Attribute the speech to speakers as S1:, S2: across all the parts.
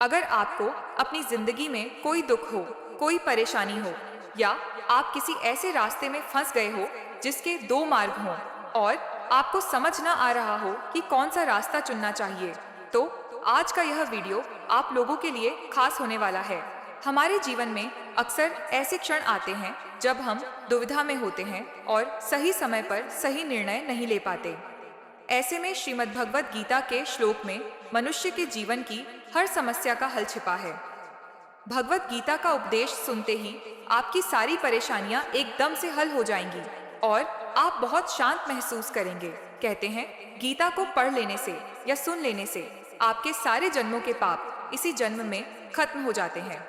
S1: अगर आपको अपनी जिंदगी में कोई दुख हो, कोई परेशानी हो या आप किसी ऐसे रास्ते में फंस गए हो जिसके दो मार्ग हों और आपको समझ ना आ रहा हो कि कौन सा रास्ता चुनना चाहिए, तो आज का यह वीडियो आप लोगों के लिए खास होने वाला है। हमारे जीवन में अक्सर ऐसे क्षण आते हैं जब हम दुविधा में होते हैं और सही समय पर सही निर्णय नहीं ले पाते। ऐसे में श्रीमद् भगवत गीता के श्लोक में मनुष्य के जीवन की हर समस्या का हल छिपा है। भगवत गीता का उपदेश सुनते ही आपकी सारी परेशानियां एकदम से हल हो जाएंगी और आप बहुत शांत महसूस करेंगे। कहते हैं, गीता को पढ़ लेने से या सुन लेने से आपके सारे जन्मों के पाप इसी जन्म में खत्म हो जाते हैं।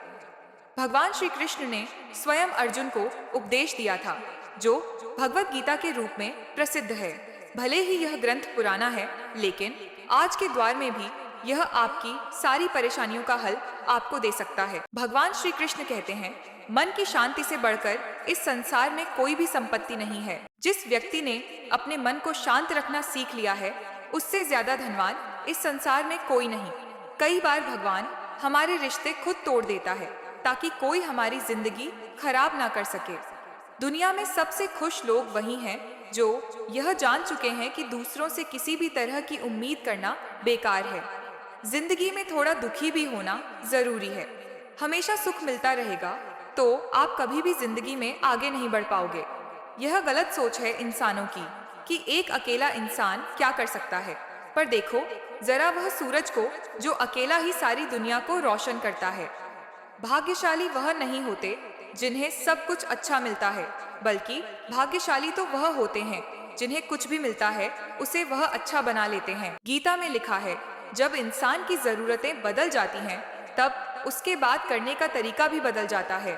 S1: भगवान श्री कृष्ण ने स्वयं अर्जुन को उपदेश दिया था, जो भगवत गीता के रूप में प्रसिद्ध है। भले ही यह ग्रंथ पुराना है, लेकिन आज के द्वार में भी यह आपकी सारी परेशानियों का हल आपको दे सकता है। भगवान श्री कृष्ण कहते हैं, मन की शांति से बढ़कर इस संसार में कोई भी संपत्ति नहीं है। जिस व्यक्ति ने अपने मन को शांत रखना सीख लिया है, उससे ज्यादा धनवान इस संसार में कोई नहीं। कई बार भगवान हमारे रिश्ते खुद तोड़ देता है ताकि कोई हमारी जिंदगी खराब ना कर सके। दुनिया में सबसे खुश लोग वही हैं जो यह जान चुके हैं कि दूसरों से किसी भी तरह की उम्मीद करना बेकार है। जिंदगी में थोड़ा दुखी भी होना जरूरी है। हमेशा सुख मिलता रहेगा तो आप कभी भी जिंदगी में आगे नहीं बढ़ पाओगे। यह गलत सोच है इंसानों की कि एक अकेला इंसान क्या कर सकता है। पर देखो जरा वह सूरज को जो अकेला ही सारी दुनिया को रोशन करता है। भाग्यशाली वह नहीं होते जिन्हें सब कुछ अच्छा मिलता है, बल्कि भाग्यशाली तो वह होते हैं जिन्हें कुछ भी मिलता है उसे वह अच्छा बना लेते हैं। गीता में लिखा है, जब इंसान की जरूरतें बदल जाती हैं, तब उसके बात करने का तरीका भी बदल जाता है।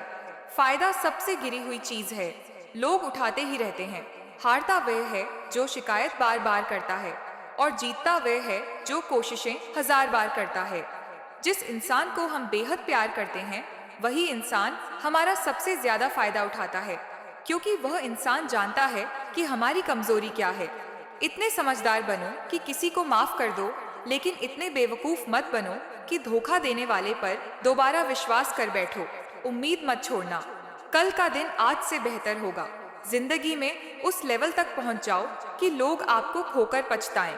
S1: फायदा सबसे गिरी हुई चीज है, लोग उठाते ही रहते हैं। हारता वह है जो शिकायत बार बार करता है और जीतता वह है जो कोशिशें 1000 बार करता है। जिस इंसान को हम बेहद प्यार करते हैं, वही इंसान हमारा सबसे ज्यादा फायदा उठाता है, क्योंकि वह इंसान जानता है कि हमारी कमजोरी क्या है। इतने समझदार बनो कि किसी को माफ कर दो, लेकिन इतने बेवकूफ मत बनो कि धोखा देने वाले पर दोबारा विश्वास कर बैठो। उम्मीद मत छोड़ना, कल का दिन आज से बेहतर होगा। जिंदगी में उस लेवल तक पहुंच जाओ कि लोग आपको खोकर पछताएं।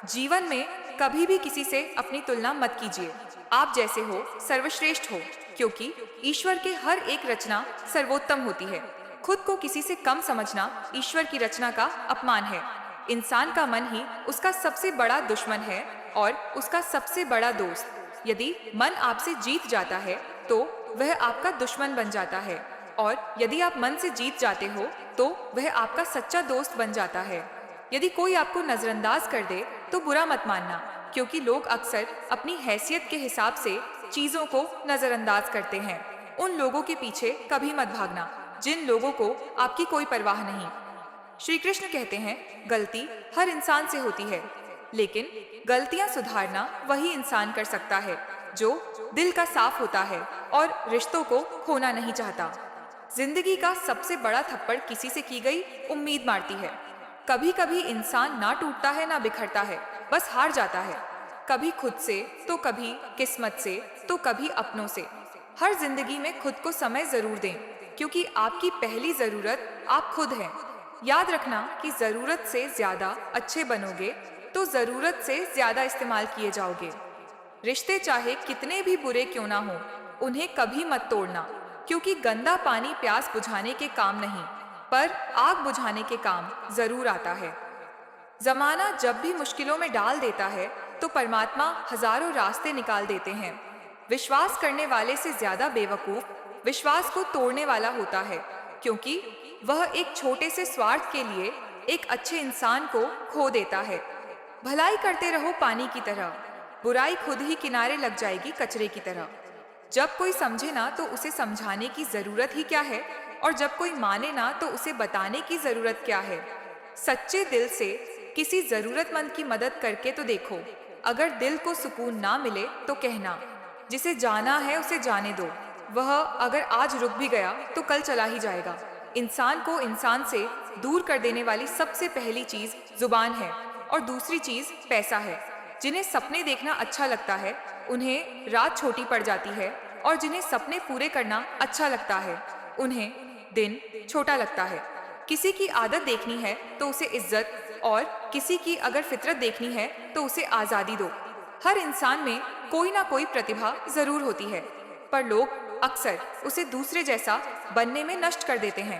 S1: जीवन में कभी भी किसी से अपनी तुलना मत कीजिए। आप जैसे हो सर्वश्रेष्ठ हो, क्योंकि ईश्वर के हर एक रचना सर्वोत्तम होती है। खुद को किसी से कम समझना ईश्वर की रचना का अपमान है। इंसान का मन ही उसका सबसे बड़ा दुश्मन है और उसका सबसे बड़ा दोस्त। यदि मन आपसे जीत जाता है तो वह आपका दुश्मन बन जाता है, और यदि आप मन से जीत जाते हो तो वह आपका सच्चा दोस्त बन जाता है। यदि कोई आपको नजरअंदाज कर दे तो बुरा मत मानना, क्योंकि लोग अक्सर अपनी हैसियत के हिसाब से चीजों को नजरअंदाज करते हैं। उन लोगों के पीछे कभी मत भागना जिन लोगों को आपकी कोई परवाह नहीं। श्री कृष्ण कहते हैं, गलती हर इंसान से होती है, लेकिन गलतियां सुधारना वही इंसान कर सकता है जो दिल का साफ होता है और रिश्तों को खोना नहीं चाहता। जिंदगी का सबसे बड़ा थप्पड़ किसी से की गई उम्मीद मारती है। कभी कभी इंसान ना टूटता है ना बिखरता है, बस हार जाता है। कभी खुद से तो कभी किस्मत से तो कभी अपनों से। हर जिंदगी में खुद को समय जरूर दें, क्योंकि आपकी पहली जरूरत आप खुद हैं। याद रखना कि जरूरत से ज्यादा अच्छे बनोगे तो जरूरत से ज्यादा इस्तेमाल किए जाओगे। रिश्ते चाहे कितने भी बुरे क्यों ना हो, उन्हें कभी मत तोड़ना, क्योंकि गंदा पानी प्यास बुझाने के काम नहीं, पर आग बुझाने के काम जरूर आता है। जमाना जब भी मुश्किलों में डाल देता है तो परमात्मा हजारों रास्ते निकाल देते हैं। विश्वास करने वाले से ज्यादा बेवकूफ विश्वास को तोड़ने वाला होता है, क्योंकि वह एक छोटे से स्वार्थ के लिए एक अच्छे इंसान को खो देता है। भलाई करते रहो पानी की तरह, बुराई खुद ही किनारे लग जाएगी कचरे की तरह। जब कोई समझे ना तो उसे समझाने की जरूरत ही क्या है, और जब कोई माने ना तो उसे बताने की जरूरत क्या है। सच्चे दिल से किसी जरूरतमंद की मदद करके तो देखो। अगर दिल को सुकून ना मिले तो कहना, जिसे जाना है उसे जाने दो। वह अगर आज रुक भी गया तो कल चला ही जाएगा। इंसान को इंसान से दूर कर देने वाली सबसे पहली चीज जुबान है और दूसरी चीज पैसा है। जिन्हें सपने देखना अच्छा लगता है उन्हें रात छोटी पड़ जाती है, और जिन्हें सपने पूरे करना अच्छा लगता है उन्हें दिन छोटा लगता है। किसी की आदत देखनी है तो उसे इज्जत, और किसी की अगर फितरत देखनी है तो उसे आज़ादी दो। हर इंसान में कोई ना कोई प्रतिभा जरूर होती है, पर लोग अक्सर उसे दूसरे जैसा बनने में नष्ट कर देते हैं।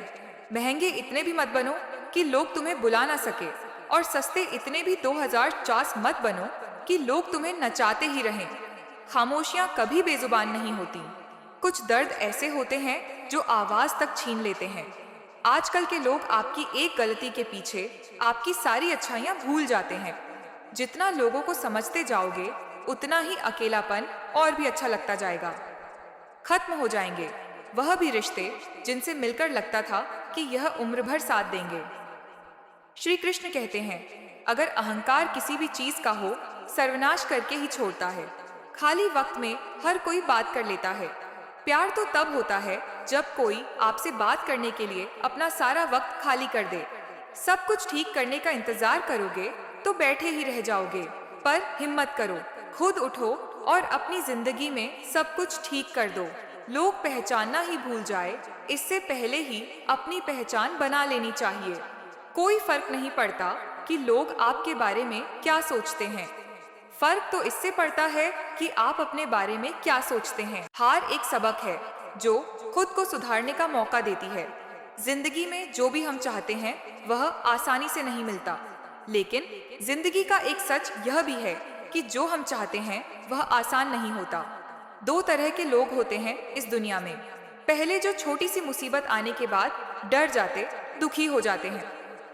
S1: महंगे इतने भी मत बनो कि लोग तुम्हें बुला ना सके, और सस्ते इतने भी 2004 मत बनो कि लोग तुम्हें नचाते ही रहें। खामोशियां कभी बेजुबान नहीं होती। कुछ दर्द ऐसे होते हैं जो आवाज तक छीन लेते हैं। आजकल के लोग आपकी एक गलती के पीछे आपकी सारी अच्छाइयां भूल जाते हैं। जितना लोगों को समझते जाओगे उतना ही अकेलापन और भी अच्छा लगता जाएगा। खत्म हो जाएंगे वह भी रिश्ते जिनसे मिलकर लगता था कि यह उम्र भर साथ देंगे। श्री कृष्ण कहते हैं, अगर अहंकार किसी भी चीज का हो, सर्वनाश करके ही छोड़ता है। खाली वक्त में हर कोई बात कर लेता है। प्यार तो तब होता है जब कोई आपसे बात करने के लिए अपना सारा वक्त खाली कर दे। सब कुछ ठीक करने का इंतजार करोगे तो बैठे ही रह जाओगे। पर हिम्मत करो, खुद उठो और अपनी जिंदगी में सब कुछ ठीक कर दो। लोग पहचानना ही भूल जाए, इससे पहले ही अपनी पहचान बना लेनी चाहिए। कोई फर्क नहीं पड़ता कि लोग आपके बारे में क्या सोचते हैं। फर्क तो इससे पड़ता है कि आप अपने बारे में क्या सोचते हैं। हार एक सबक है जो खुद को सुधारने का मौका देती है। जिंदगी में जो भी हम चाहते हैं वह आसानी से नहीं मिलता, लेकिन जिंदगी का एक सच यह भी है कि जो हम चाहते हैं वह आसान नहीं होता। दो तरह के लोग होते हैं इस दुनिया में। पहले जो छोटी सी मुसीबत आने के बाद डर जाते, दुखी हो जाते हैं,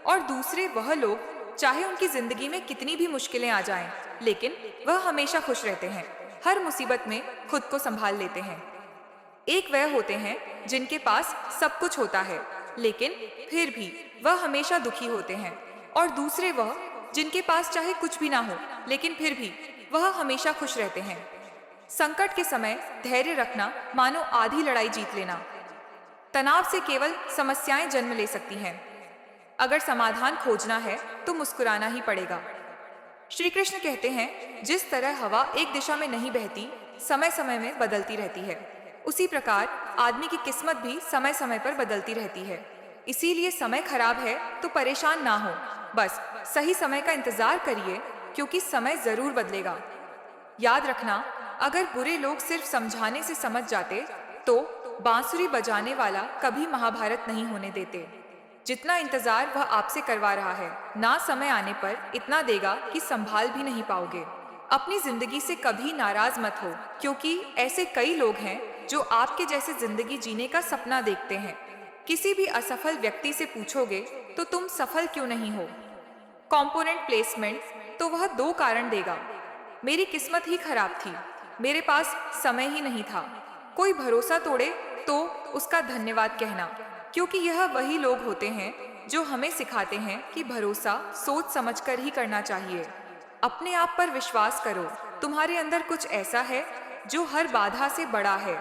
S1: और दूसरे वह लोग चाहे उनकी जिंदगी में कितनी भी मुश्किलें आ जाएं, लेकिन वह हमेशा खुश रहते हैं, हर मुसीबत में खुद को संभाल लेते हैं। एक वह होते हैं जिनके पास सब कुछ होता है, लेकिन फिर भी वह हमेशा दुखी होते हैं, और दूसरे वह जिनके पास चाहे कुछ भी ना हो, लेकिन फिर भी वह हमेशा खुश रहते हैं। संकट के समय धैर्य रखना मानो आधी लड़ाई जीत लेना। तनाव से केवल समस्याएं जन्म ले सकती हैं। अगर समाधान खोजना है तो मुस्कुराना ही पड़ेगा। श्री कृष्ण कहते हैं, जिस तरह हवा एक दिशा में नहीं बहती, समय समय में बदलती रहती है, उसी प्रकार आदमी की किस्मत भी समय समय पर बदलती रहती है। इसीलिए समय खराब है तो परेशान ना हो, बस सही समय का इंतजार करिए, क्योंकि समय जरूर बदलेगा। याद रखना, अगर बुरे लोग सिर्फ समझाने से समझ जाते तो बांसुरी बजाने वाला कभी महाभारत नहीं होने देते। जितना इंतजार वह आपसे करवा रहा है, ना समय आने पर इतना देगा कि संभाल भी नहीं पाओगे। अपनी जिंदगी से कभी नाराज मत हो, क्योंकि ऐसे कई लोग हैं जो आपके जैसे जिंदगी जीने का सपना देखते हैं। किसी भी असफल व्यक्ति से पूछोगे तो तुम सफल क्यों नहीं हो, कंपोनेंट प्लेसमेंट, तो वह दो कारण देगा। मेरी किस्मत ही खराब थी, मेरे पास समय ही नहीं था। कोई भरोसा तोड़े तो उसका धन्यवाद कहना, क्योंकि यह वही लोग होते हैं जो हमें सिखाते हैं कि भरोसा सोच समझकर ही करना चाहिए। अपने आप पर विश्वास करो, तुम्हारे अंदर कुछ ऐसा है जो हर बाधा से बड़ा है।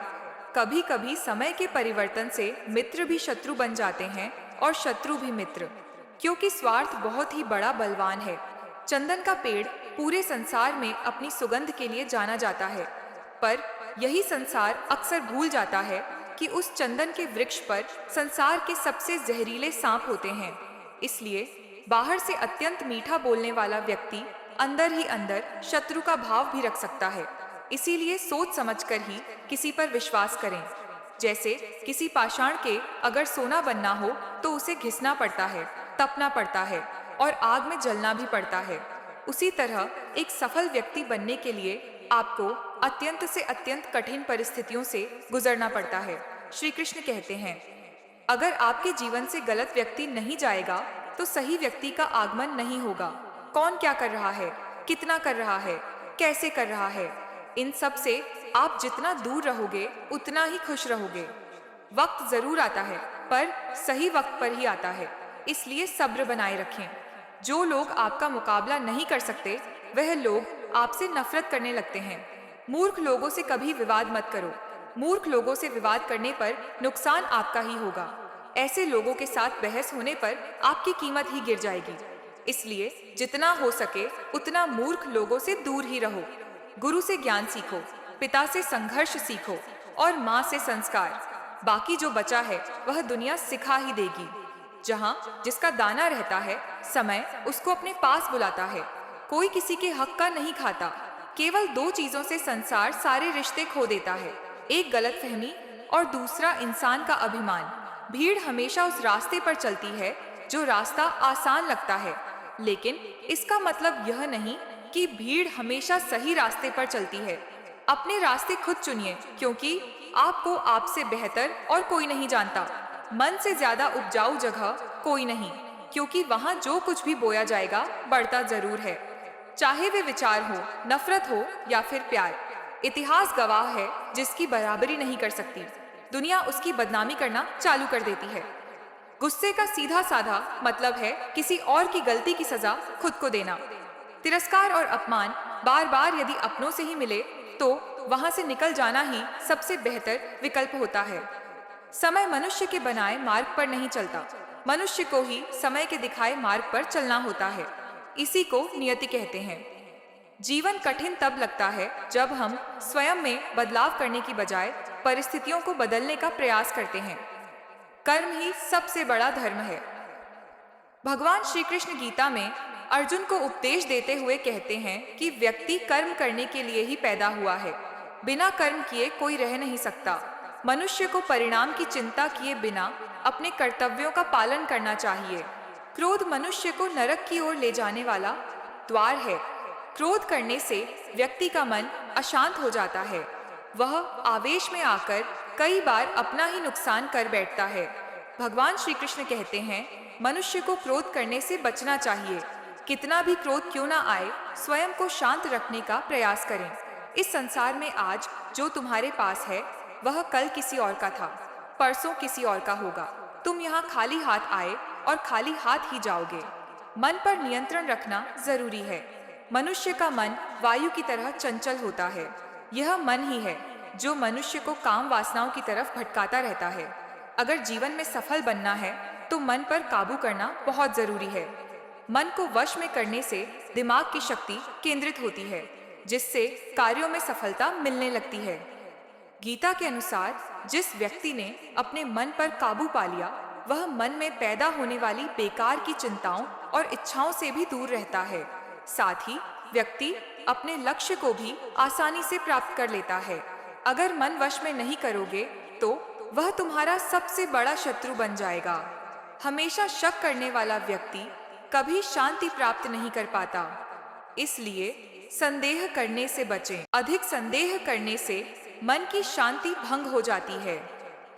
S1: कभी कभी समय के परिवर्तन से मित्र भी शत्रु बन जाते हैं और शत्रु भी मित्र, क्योंकि स्वार्थ बहुत ही बड़ा बलवान है। चंदन का पेड़ पूरे संसार में अपनी सुगंध के लिए जाना जाता है, पर यही संसार अक्सर भूल जाता है कि उस चंदन के वृक्ष पर संसार के सबसे जहरीले सांप होते हैं। इसलिए बाहर से अत्यंत मीठा बोलने वाला व्यक्ति अंदर ही अंदर शत्रु का भाव भी रख सकता है। इसीलिए सोच समझकर ही किसी पर विश्वास करें। जैसे किसी पाषाण के अगर सोना बनना हो तो उसे घिसना पड़ता है, तपना पड़ता है और आग में जलना भी पड़ता है। उसी तरह एक सफल व्यक्ति बनने के लिए आपको अत्यंत से अत्यंत कठिन परिस्थितियों से गुजरना पड़ता है। श्री कृष्ण कहते हैं, अगर आपके जीवन से गलत व्यक्ति नहीं जाएगा तो सही व्यक्ति का आगमन नहीं होगा। कौन क्या कर रहा है, कितना कर रहा है, कैसे कर रहा है, इन सब से आप जितना दूर रहोगे उतना ही खुश रहोगे। वक्त जरूर आता है, पर सही वक्त पर ही आता है, इसलिए सब्र बनाए रखें। जो लोग आपका मुकाबला नहीं कर सकते वह लोग आपसे नफरत करने लगते हैं। मूर्ख लोगों से कभी विवाद मत करो। मूर्ख लोगों से विवाद करने पर नुकसान आपका ही होगा। ऐसे लोगों के साथ बहस होने पर आपकी कीमत ही गिर जाएगी। इसलिए जितना हो सके उतना मूर्ख लोगों से दूर ही रहो। गुरु से ज्ञान सीखो, पिता से संघर्ष सीखो और माँ से संस्कार। बाकी जो बचा है वह दुनिया सिखा ही देगी। जहाँ जिसका दाना रहता है, समय उसको अपने पास बुलाता है। कोई किसी के हक का नहीं खाता। केवल दो चीजों से संसार सारे रिश्ते खो देता है, एक गलतफहमी और दूसरा इंसान का अभिमान। भीड़ हमेशा उस रास्ते पर चलती है जो रास्ता आसान लगता है, लेकिन इसका मतलब यह नहीं कि भीड़ हमेशा सही रास्ते पर चलती है। अपने रास्ते खुद चुनिए, क्योंकि आपको आपसे बेहतर और कोई नहीं जानता। मन से ज्यादा उपजाऊ जगह कोई नहीं, क्योंकि वहाँ जो कुछ भी बोया जाएगा बढ़ता जरूर है, चाहे वे विचार हो, नफरत हो या फिर प्यार। इतिहास गवाह है, जिसकी बराबरी नहीं कर सकती, दुनिया उसकी बदनामी करना चालू कर देती है। गुस्से का सीधा साधा मतलब है किसी और की गलती की सजा खुद को देना। तिरस्कार और अपमान बार बार यदि अपनों से ही मिले तो वहां से निकल जाना ही सबसे बेहतर विकल्प होता है। समय मनुष्य के बनाए मार्ग पर नहीं चलता, मनुष्य को ही समय के दिखाए मार्ग पर चलना होता है। इसी को नियति कहते हैं। जीवन कठिन तब लगता है जब हम स्वयं में बदलाव करने की बजाय परिस्थितियों को बदलने का प्रयास करते हैं। कर्म ही सबसे बड़ा धर्म है। भगवान श्री कृष्ण गीता में अर्जुन को उपदेश देते हुए कहते हैं कि व्यक्ति कर्म करने के लिए ही पैदा हुआ है, बिना कर्म किए कोई रह नहीं सकता। मनुष्य को परिणाम की चिंता किए बिना अपने कर्तव्यों का पालन करना चाहिए। क्रोध मनुष्य को नरक की ओर ले जाने वाला द्वार है। क्रोध करने से व्यक्ति का मन अशांत हो जाता है। वह आवेश में आकर कई बार अपना ही नुकसान कर बैठता है। भगवान श्री कृष्ण कहते हैं, मनुष्य को क्रोध करने से बचना चाहिए। कितना भी क्रोध क्यों ना आए, स्वयं को शांत रखने का प्रयास करें। इस संसार में आज जो तुम्हारे पास है वह कल किसी और का था, परसों किसी और का होगा। तुम यहाँ खाली हाथ आए और खाली हाथ ही जाओगे। मन पर नियंत्रण रखना जरूरी है। मनुष्य का मन वायु की तरह चंचल होता है। यह मन ही है जो मनुष्य को काम वासनाओं की तरफ भटकाता रहता है। अगर जीवन में सफल बनना है तो मन पर काबू करना बहुत जरूरी है। मन को वश में करने से दिमाग की शक्ति केंद्रित होती है, जिससे कार्यों में सफलता मिलने लगती है। गीता के अनुसार जिस व्यक्ति ने अपने मन पर काबू पा लिया, वह मन में पैदा होने वाली बेकार की चिंताओं और इच्छाओं से भी दूर रहता है। साथ ही व्यक्ति अपने लक्ष्य को भी आसानी से प्राप्त कर लेता है। अगर मन वश में नहीं करोगे तो वह तुम्हारा सबसे बड़ा शत्रु बन जाएगा। हमेशा शक करने वाला व्यक्ति कभी शांति प्राप्त नहीं कर पाता। इसलिए संदेह करने से बचें। अधिक संदेह करने से मन की शांति भंग हो जाती है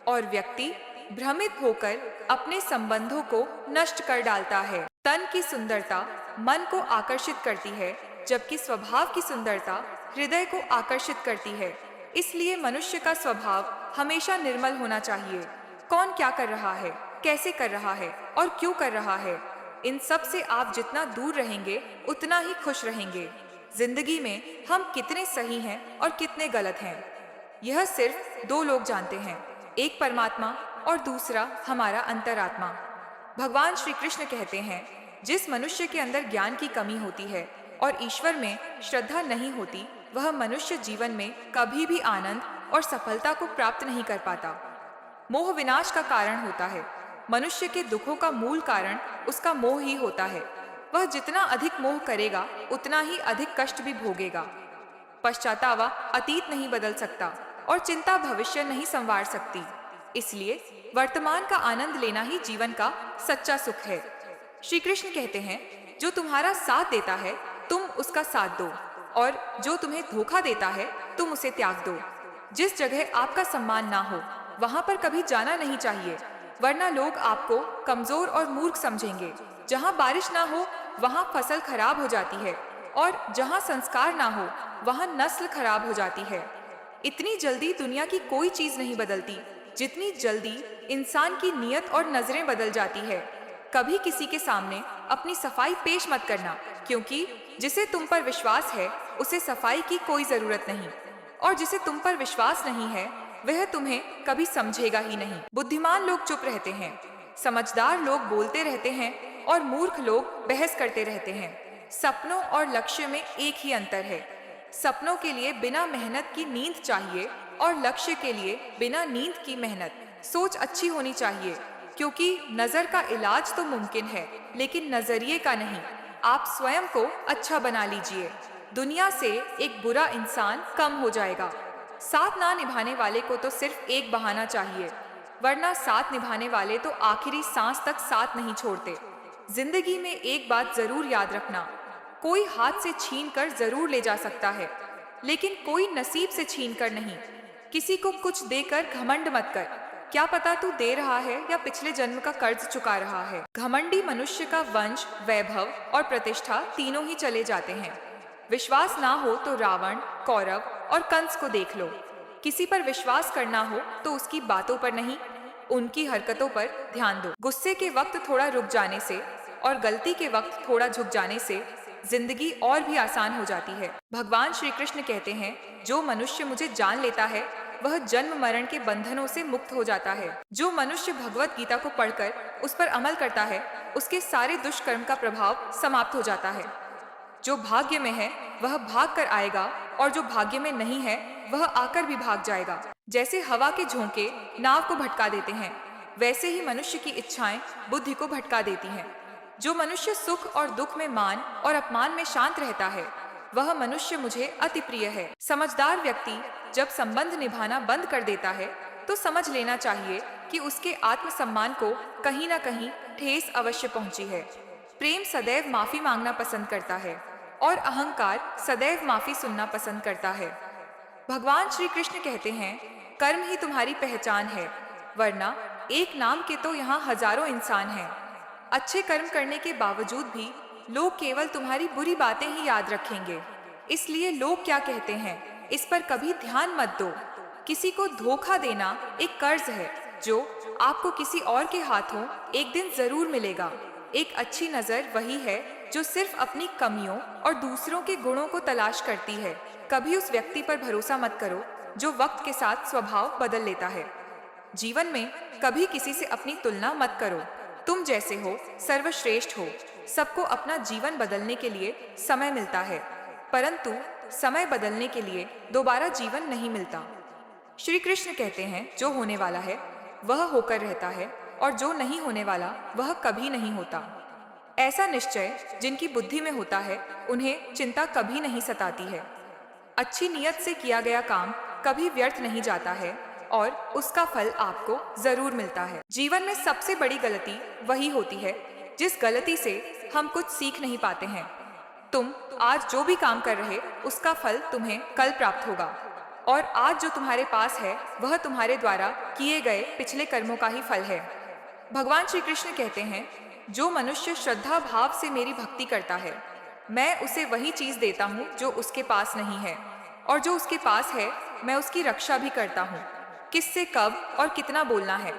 S1: और व्यक्ति भ्रमित होकर अपने संबंधों को नष्ट कर डालता है। तन की सुंदरता मन को आकर्षित करती है, जबकि स्वभाव की सुंदरता हृदय को आकर्षित करती है। इसलिए मनुष्य का स्वभाव हमेशा निर्मल होना चाहिए। कौन क्या कर रहा है, कैसे कर रहा है और क्यों कर रहा है, इन सब से आप जितना दूर रहेंगे उतना ही खुश रहेंगे। जिंदगी में हम कितने सही हैं और कितने गलत हैं, यह सिर्फ दो लोग जानते हैं, एक परमात्मा और दूसरा हमारा अंतरात्मा। भगवान श्री कृष्ण कहते हैं, जिस मनुष्य के अंदर ज्ञान की कमी होती है और ईश्वर में श्रद्धा नहीं होती, वह मनुष्य जीवन में कभी भी आनंद और सफलता को प्राप्त नहीं कर पाता। मोह विनाश का कारण होता है। मनुष्य के दुखों का मूल कारण उसका मोह ही होता है। वह जितना अधिक मोह करेगा उतना ही अधिक कष्ट भी भोगेगा। पश्चातावा अतीत नहीं बदल सकता और चिंता भविष्य नहीं संवार सकती। इसलिए वर्तमान का आनंद लेना ही जीवन का सच्चा सुख है। श्री कृष्ण कहते हैं, जो तुम्हारा साथ देता है तुम उसका साथ दो, और जो तुम्हें धोखा देता है तुम उसे त्याग दो। जिस जगह आपका सम्मान ना हो वहां पर कभी जाना नहीं चाहिए, वरना लोग आपको कमजोर और मूर्ख समझेंगे। जहां बारिश ना हो वहां फसल खराब हो जाती है, और जहां संस्कार ना हो वहां नस्ल खराब हो जाती है। इतनी जल्दी दुनिया की कोई चीज नहीं बदलती जितनी जल्दी इंसान की नीयत और नजरें बदल जाती है। कभी किसी के सामने अपनी सफाई पेश मत करना, क्योंकि जिसे तुम पर विश्वास है उसे सफाई की कोई जरूरत नहीं, और जिसे तुम पर विश्वास नहीं है वह तुम्हें कभी समझेगा ही नहीं। बुद्धिमान लोग चुप रहते हैं, समझदार लोग बोलते रहते हैं और मूर्ख लोग बहस करते रहते हैं। सपनों और लक्ष्य में एक ही अंतर है। सपनों के लिए बिना मेहनत की नींद चाहिए और लक्ष्य के लिए बिना नींद की मेहनत। सोच अच्छी होनी चाहिए, क्योंकि नजर का इलाज तो मुमकिन है, लेकिन नजरिए का नहीं। आप स्वयं को अच्छा बना लीजिए, दुनिया से एक बुरा इंसान कम हो जाएगा। साथ ना निभाने वाले को तो सिर्फ एक बहाना चाहिए, वरना साथ निभाने वाले तो आखिरी सांस तक साथ नहीं छोड़ते। जिंदगी में एक बात जरूर याद रखना, कोई हाथ से छीन कर जरूर ले जा सकता है, लेकिन कोई नसीब से छीन कर नहीं। किसी को कुछ देकर घमंड मत कर, क्या पता तू दे रहा है या पिछले जन्म का कर्ज चुका रहा है। घमंडी मनुष्य का वंश, वैभव और प्रतिष्ठा तीनों ही चले जाते हैं। विश्वास ना हो तो रावण, कौरव और कंस को देख लो। किसी पर विश्वास करना हो तो उसकी बातों पर नहीं, उनकी हरकतों पर ध्यान दो। गुस्से के वक्त थोड़ा रुक जाने से और गलती के वक्त थोड़ा झुक जाने से जिंदगी और भी आसान हो जाती है। भगवान श्री कृष्ण कहते हैं, जो मनुष्य मुझे जान लेता है वह जन्म मरण के बंधनों से मुक्त हो जाता है। जो मनुष्य भगवत गीता को पढ़कर उस पर अमल करता है, उसके सारे दुष्कर्म का प्रभाव समाप्त हो जाता है। जो भाग्य में है वह भाग कर आएगा, और जो भाग्य में नहीं है वह आकर भी भाग जाएगा। जैसे हवा के झोंके नाव को भटका देते हैं, वैसे ही मनुष्य की इच्छाएं बुद्धि को भटका देती हैं। जो मनुष्य सुख और दुख में, मान और अपमान में शांत रहता है, वह मनुष्य मुझे अति प्रिय है। समझदार व्यक्ति जब संबंध निभाना बंद कर देता है तो समझ लेना चाहिए कि उसके आत्मसम्मान को कहीं न कहीं ठेस अवश्य पहुंची है। प्रेम सदैव माफी मांगना पसंद करता है और अहंकार सदैव माफी सुनना पसंद करता है। भगवान श्री कृष्ण कहते हैं, कर्म ही तुम्हारी पहचान है, वरना एक नाम के तो यहाँ हजारों इंसान हैं। अच्छे कर्म करने के बावजूद भी लोग केवल तुम्हारी बुरी बातें ही याद रखेंगे, इसलिए लोग क्या कहते हैं इस पर कभी ध्यान मत दो। किसी को धोखा देना एक कर्ज है जो आपको किसी और के हाथों एक दिन जरूर मिलेगा। एक अच्छी नजर वही है जो सिर्फ अपनी कमियों और दूसरों के गुणों को तलाश करती है। कभी उस व्यक्ति पर भरोसा मत करो जो वक्त के साथ स्वभाव बदल लेता है। जीवन में कभी किसी से अपनी तुलना मत करो, तुम जैसे हो सर्वश्रेष्ठ हो। सबको अपना जीवन बदलने के लिए समय मिलता है, परंतु समय बदलने के लिए दोबारा जीवन नहीं मिलता। श्री कृष्ण कहते हैं, जो होने वाला है वह होकर रहता है, और जो नहीं होने वाला वह कभी नहीं होता। ऐसा निश्चय जिनकी बुद्धि में होता है, उन्हें चिंता कभी नहीं सताती है। अच्छी नियत से किया गया काम कभी व्यर्थ नहीं जाता है, और उसका फल आपको जरूर मिलता है। जीवन में सबसे बड़ी गलती वही होती है जिस गलती से हम कुछ सीख नहीं पाते हैं। तुम आज जो भी काम कर रहे, उसका फल तुम्हें कल प्राप्त होगा, और आज जो तुम्हारे पास है वह तुम्हारे द्वारा किए गए पिछले कर्मों का ही फल है। भगवान श्री कृष्ण कहते हैं, जो मनुष्य श्रद्धा भाव से मेरी भक्ति करता है, मैं उसे वही चीज देता हूँ जो उसके पास नहीं है, और जो उसके पास है मैं उसकी रक्षा भी करता हूँ। किससे कब और कितना बोलना है,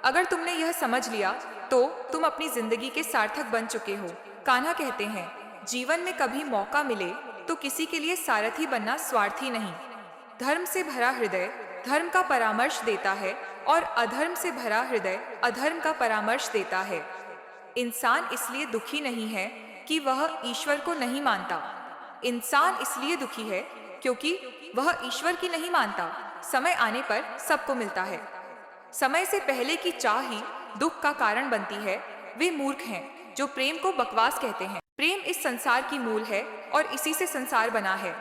S1: अगर तुमने यह समझ लिया तो तुम अपनी जिंदगी के सार्थक बन चुके हो। कान्हा कहते हैं, जीवन में कभी मौका मिले तो किसी के लिए सारथी बनना स्वार्थी नहीं। धर्म से भरा हृदय धर्म का परामर्श देता है, और अधर्म से भरा हृदय अधर्म का परामर्श देता है। इंसान इसलिए दुखी नहीं है कि वह ईश्वर को नहीं मानता, इंसान इसलिए दुखी है क्योंकि वह ईश्वर की नहीं मानता। समय आने पर सबको मिलता है। समय से पहले की चाह ही दुख का कारण बनती है। वे मूर्ख हैं जो प्रेम को बकवास कहते हैं। प्रेम इस संसार की मूल है और इसी से संसार बना है।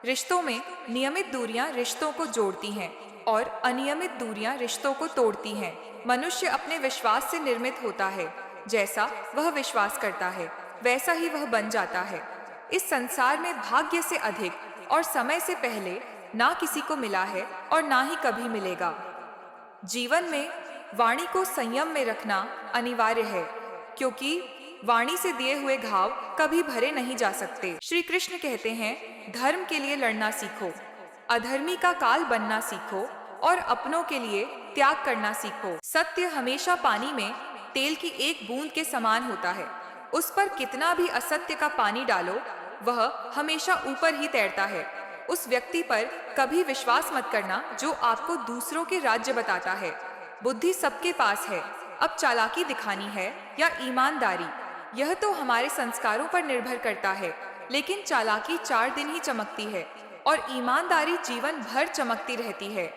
S1: रिश्तों में नियमित दूरियां रिश्तों को जोड़ती हैं और अनियमित दूरियां रिश्तों को तोड़ती हैं। मनुष्य अपने विश्वास से निर्मित होता है, जैसा वह विश्वास करता है वैसा ही वह बन जाता है। इस संसार में भाग्य से अधिक और समय से पहले ना किसी को मिला है और ना ही कभी मिलेगा। जीवन में वाणी को संयम में रखना अनिवार्य है, क्योंकि वाणी से दिए हुए घाव कभी भरे नहीं जा सकते। श्री कृष्ण कहते हैं, धर्म के लिए लड़ना सीखो, अधर्मी का काल बनना सीखो, और अपनों के लिए त्याग करना सीखो। सत्य हमेशा पानी में तेल की एक बूंद के समान होता है। उस पर कितना भी असत्य का पानी डालो, वह हमेशा ऊपर ही तैरता है। उस व्यक्ति पर कभी विश्वास मत करना जो आपको दूसरों के राज्य बताता है। बुद्धि सबके पास है, अब चालाकी दिखानी है या ईमानदारी, यह तो हमारे संस्कारों पर निर्भर करता है। लेकिन चालाकी 4 दिन ही चमकती है और ईमानदारी जीवन भर चमकती रहती है।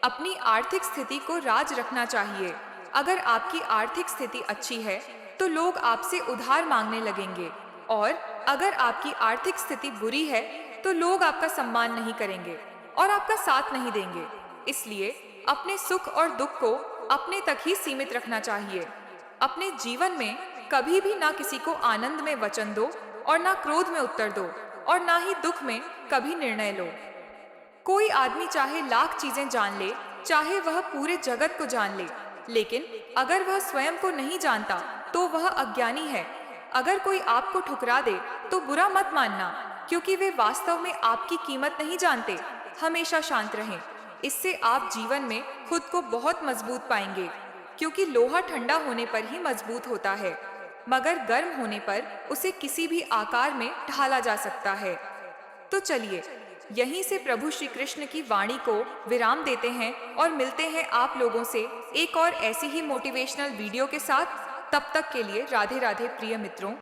S1: अपनी आर्थिक स्थिति को राज रखना चाहिए। अगर आपकी आर्थिक स्थिति अच्छी है तो लोग आपसे उधार मांगने लगेंगे, और अगर आपकी आर्थिक स्थिति बुरी है तो लोग आपका सम्मान नहीं करेंगे और आपका साथ नहीं देंगे। इसलिए अपने सुख और दुख को अपने तक ही सीमित रखना चाहिए। अपने जीवन में कभी भी ना किसी को आनंद में वचन दो और ना क्रोध में उत्तर दो और ना ही दुख में कभी निर्णय लो। कोई आदमी चाहे लाख चीजें जान ले, चाहे वह पूरे जगत को जान ले, लेकिन अगर वह स्वयं को नहीं जानता तो वह अज्ञानी है। अगर कोई आपको ठुकरा दे तो बुरा मत मानना, क्योंकि वे वास्तव में आपकी कीमत नहीं जानते। हमेशा शांत रहें, इससे आप जीवन में खुद को बहुत मजबूत पाएंगे, क्योंकि लोहा ठंडा होने पर ही मजबूत होता है, मगर गर्म होने पर उसे किसी भी आकार में ढाला जा सकता है। तो चलिए यहीं से प्रभु श्री कृष्ण की वाणी को विराम देते हैं और मिलते हैं आप लोगों से एक और ऐसी ही मोटिवेशनल वीडियो के साथ। तब तक के लिए राधे राधे प्रिय मित्रों।